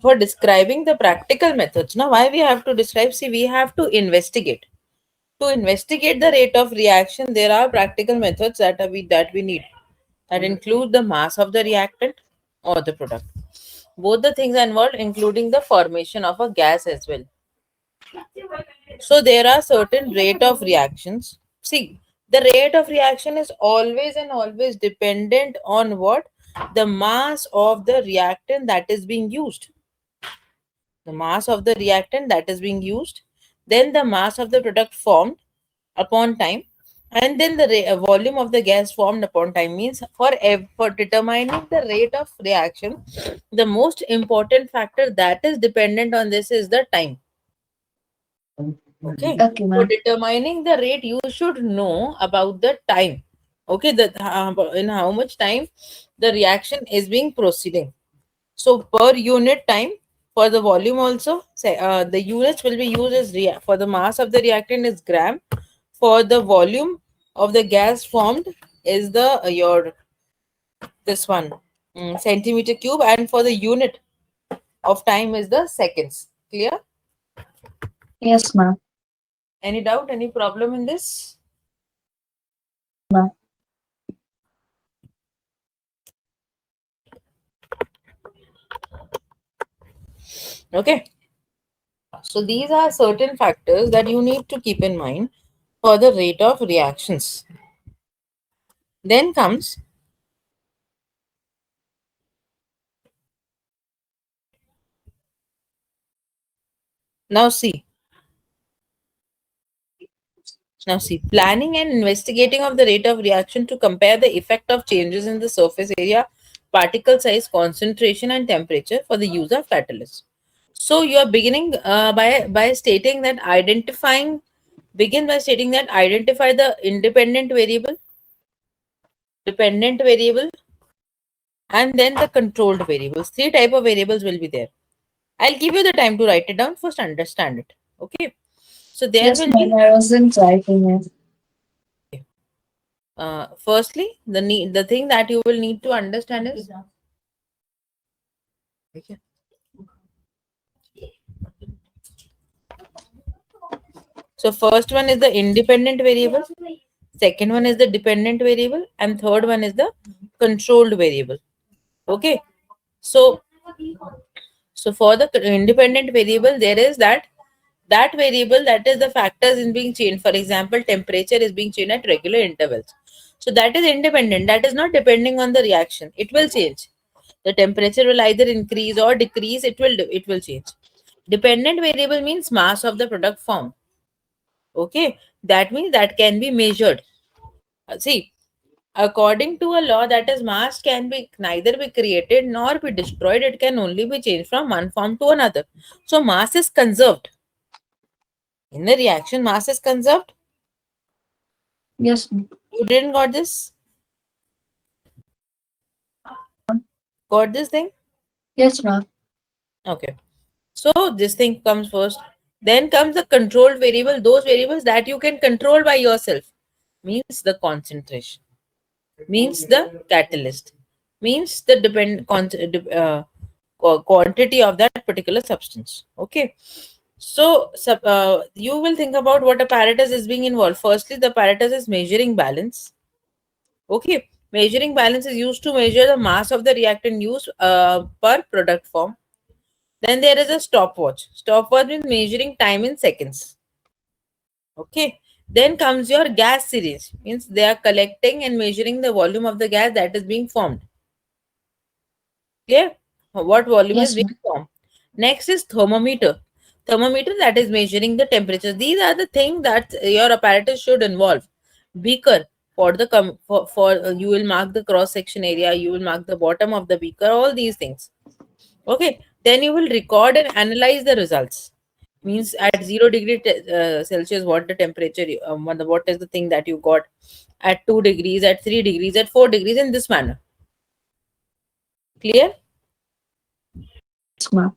for describing the practical methods. Now, why we have to describe? See, we have to investigate. To investigate the rate of reaction, there are practical methods that we need that include the mass of the reactant or the product. Both the things are involved, including the formation of a gas as well. So there are certain rate of reactions. See, the rate of reaction is always and always dependent on what? The mass of the reactant that is being used. The mass of the reactant that is being used, then the mass of the product formed upon time, and then the volume of the gas formed upon time. Means for determining the rate of reaction, the most important factor that is dependent on this is the time. Okay. Okay, For ma'am. determining the rate, you should know about the time. Okay, that in how much time the reaction is being proceeding. So per unit time, for the volume also, say the units will be used as for the mass of the reactant is gram. For the volume of the gas formed is the your this one, centimeter cube, and for the unit of time is the seconds. Clear? Yes, ma'am. Any doubt? Any problem in this? No, ma'am. Okay. So these are certain factors that you need to keep in mind for the rate of reactions. Then comes, now see, planning and investigating of the rate of reaction to compare the effect of changes in the surface area, particle size, concentration, and temperature for the use of catalyst. So you are beginning by stating that begin by stating that identify the independent variable, dependent variable, and then the controlled variables. Three type of variables will be there. I'll give you the time to write it down. First, understand it. Okay. So there Yes, will ma'am. be, I wasn't writing it. firstly, the thing that you will need to understand is, okay. So first one is the independent variable, second one is the dependent variable, and third one is the controlled variable. Okay. So for the independent variable, there is that variable that is the factors in being changed. For example, temperature is being changed at regular intervals. So that is independent. That is not depending on the reaction. It will change. The temperature will either increase or decrease. It will change. Dependent variable means mass of the product formed. Okay, that means that can be measured. See, according to a law, that is mass can be neither be created nor be destroyed. It can only be changed from one form to another. So mass is conserved. In the reaction, mass is conserved. Yes, ma'am. You didn't got this? Got this thing? Yes, ma'am. Okay. So this thing comes first. Then comes the controlled variable, those variables that you can control by yourself. Means the concentration, means the catalyst, means the quantity of that particular substance. Okay. So you will think about what apparatus is being involved. Firstly, the apparatus is measuring balance. Okay. Measuring balance is used to measure the mass of the reactant used per product form. Then there is a stopwatch. Stopwatch means measuring time in seconds. Okay. Then comes your gas series. Means they are collecting and measuring the volume of the gas that is being formed. Clear? What volume is Yes, being ma'am. formed. Next is thermometer. Thermometer that is measuring the temperature. These are the things that your apparatus should involve. Beaker for the you will mark the cross section area. You will mark the bottom of the beaker. All these things. Okay. Then you will record and analyze the results. Means at 0 degree Celsius, what the temperature, what is the thing that you got at 2 degrees, at 3 degrees, at 4 degrees, in this manner. Clear? Yes, ma'am.